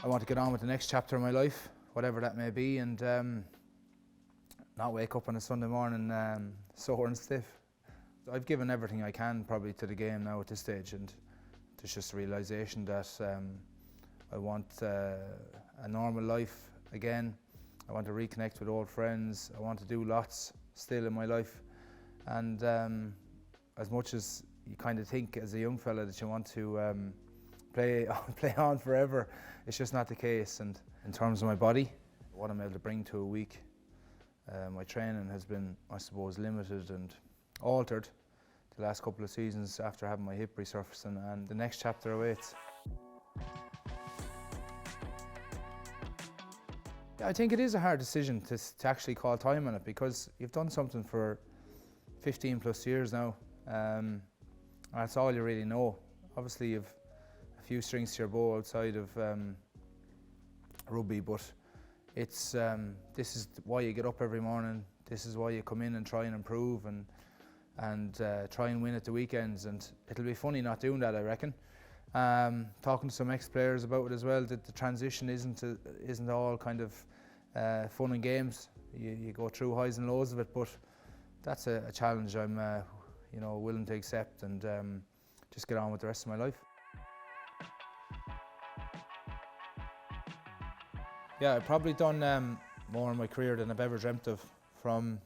I want to get on with the next chapter of my life, whatever that may be, and not wake up on a Sunday morning sore and stiff. I've given everything I can probably to the game now at this stage, and there's just a realisation that I want a normal life again. I want to reconnect with old friends. I want to do lots still in my life, and as much as you kind of think as a young fella that you want to play on forever, it's just not the case. And in terms of my body, what I'm able to bring to a week, my training has been, I suppose, limited and altered the last couple of seasons after having my hip resurfacing, and the next chapter awaits. I think it is a hard decision to actually call time on it, because you've done something for 15 plus years now, and that's all you really know. Obviously you've a few strings to your bow outside of rugby, but it's this is why you get up every morning. This is why you come in and try and improve and try and win at the weekends, and it'll be funny not doing that, I reckon. Talking to some ex-players about it as well, that the transition isn't all kind of fun and games. You go through highs and lows of it, but that's a challenge I'm willing to accept and just get on with the rest of my life. Yeah, I've probably done more in my career than I've ever dreamt of. From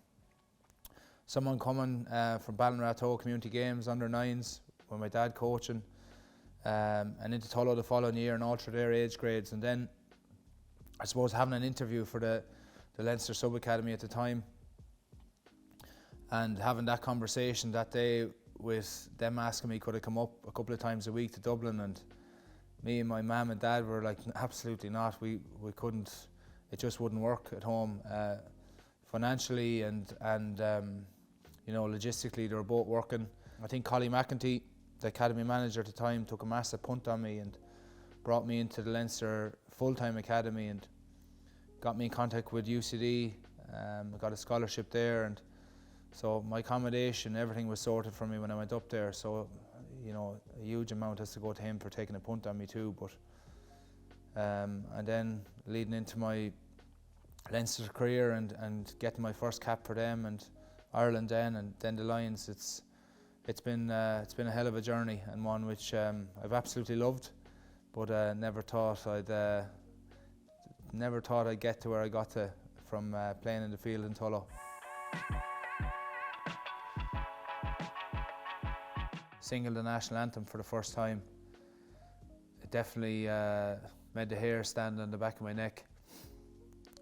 someone coming from Ballinrathoe Community Games under 9s with my dad coaching, and into Tullow the following year and all through their age grades, and then I suppose having an interview for the Leinster Sub Academy at the time, and having that conversation that day with them asking me could I come up a couple of times a week to Dublin, and me and my mum and dad were like, absolutely not, we couldn't, it just wouldn't work at home financially and logistically. They were both working. I think Collie McEntee, the academy manager at the time, took a massive punt on me and brought me into the Leinster full-time academy and got me in contact with UCD. I got a scholarship there, and so my accommodation, everything was sorted for me when I went up there. So, a huge amount has to go to him for taking a punt on me too. But and then leading into my Leinster career and getting my first cap for them and Ireland then, and then the Lions, it's been a hell of a journey, and one which I've absolutely loved, but never thought I'd get to where I got to from playing in the field in Tullow. Singing the national anthem for the first time, it definitely made the hair stand on the back of my neck.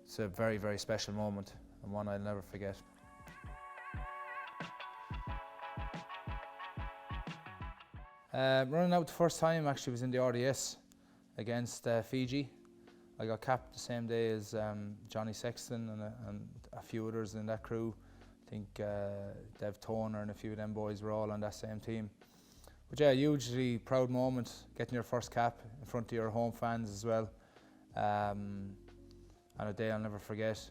It's a very, very special moment, and one I'll never forget. Running out the first time actually was in the RDS against Fiji. I got capped the same day as Johnny Sexton and a few others in that crew. I think Dev Toner and a few of them boys were all on that same team. But yeah, hugely proud moment, getting your first cap in front of your home fans as well. And a day I'll never forget.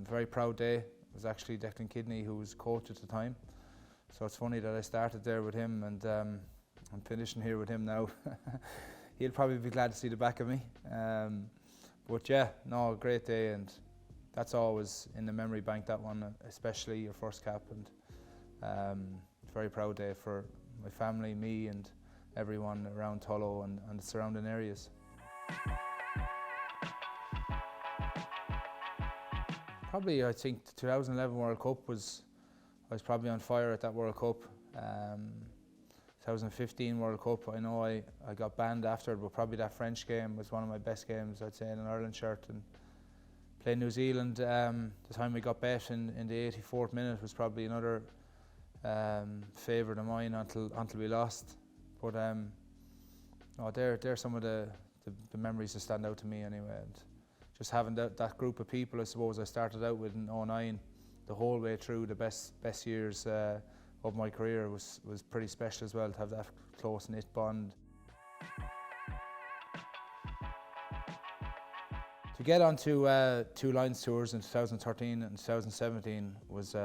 Very proud day. It was actually Declan Kidney who was coach at the time. So it's funny that I started there with him, and I'm finishing here with him now. He'll probably be glad to see the back of me. But yeah, no, a great day, and that's always in the memory bank, that one, especially your first cap, and very proud day for my family, me and everyone around Tullow and the surrounding areas. Probably, I think the 2011 World Cup I was probably on fire at that World Cup. 2015 World Cup, I know I got banned after it, but probably that French game was one of my best games, I'd say, in an Ireland shirt. And playing New Zealand, the time we got bet in the 84th minute was probably another favourite of mine until we lost. But they're some of the memories that stand out to me anyway. And just having that group of people, I suppose, I started out with in 2009, the whole way through the best years of my career was pretty special as well, to have that close-knit bond. To get onto 2 Lions tours in 2013 and 2017 was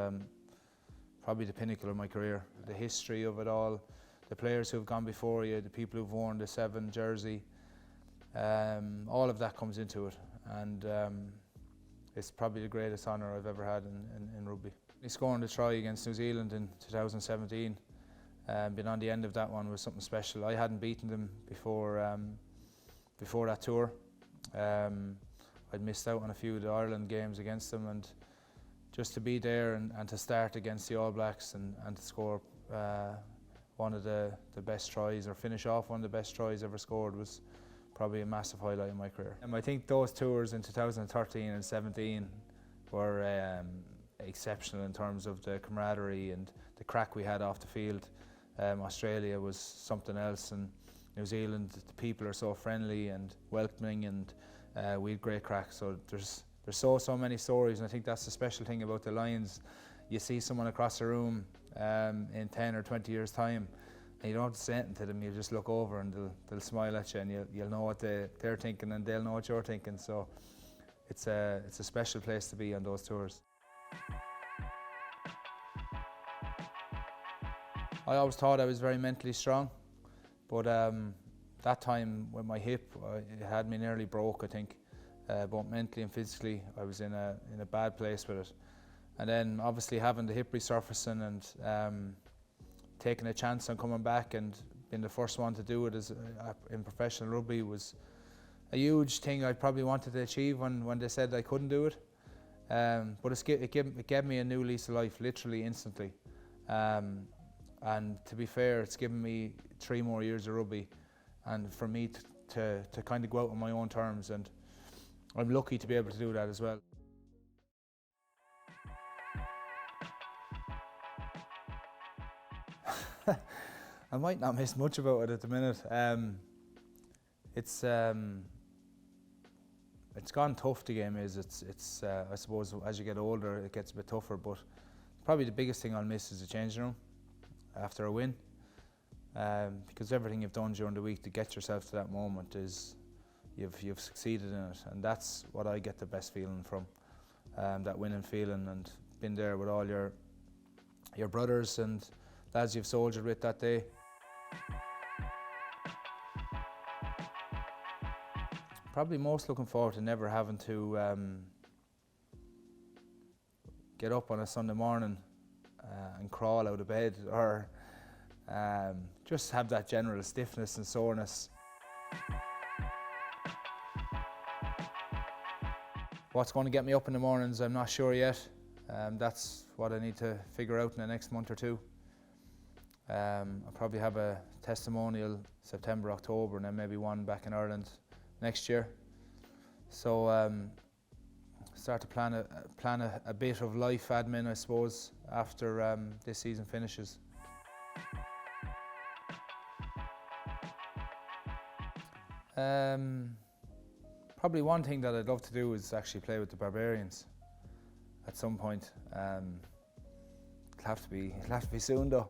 probably the pinnacle of my career. The history of it all, the players who have gone before you, the people who've worn the 7 jersey, All of that comes into it, and it's probably the greatest honour I've ever had in rugby. Scoring the try against New Zealand in 2017, being on the end of that one was something special. I hadn't beaten them before that tour. I'd missed out on a few of the Ireland games against them, and just to be there and to start against the All Blacks and to score one of the best tries, or finish off one of the best tries ever scored, was probably a massive highlight in my career. I think those tours in 2013 and 17 were exceptional in terms of the camaraderie and the crack we had off the field. Australia was something else, and New Zealand, the people are so friendly and welcoming, and we had great crack. So there's so many stories, and I think that's the special thing about the Lions. You see someone across the room in 10 or 20 years' time, and you don't have to say anything to them. You just look over and they'll smile at you, and you'll know what they're thinking, and they'll know what you're thinking. So it's a special place to be on those tours. I always thought I was very mentally strong, but that time with my hip, it had me nearly broke, I think. Both mentally and physically, I was in a bad place with it. And then obviously having the hip resurfacing and taking a chance on coming back and being the first one to do it in professional rugby was a huge thing I probably wanted to achieve when they said I couldn't do it. But it gave me a new lease of life, literally instantly. And to be fair, it's given me 3 more years of rugby, and for me to kind of go out on my own terms, and I'm lucky to be able to do that as well. I might not miss much about it at the minute. It's gone tough, the game is. It's I suppose as you get older it gets a bit tougher, but probably the biggest thing I'll miss is the changing room after a win, because everything you've done during the week to get yourself to that moment is you've succeeded in it, and that's what I get the best feeling from, that winning feeling, and been there with all your brothers and lads you've soldiered with that day. Probably most looking forward to never having to get up on a Sunday morning and crawl out of bed, or just have that general stiffness and soreness. What's going to get me up in the mornings, I'm not sure yet. That's what I need to figure out in the next month or two. I'll probably have a testimonial September, October, and then maybe one back in Ireland next year. So start to plan a bit of life admin, I suppose, after this season finishes. Probably one thing that I'd love to do is actually play with the Barbarians at some point. It'll have to be soon though.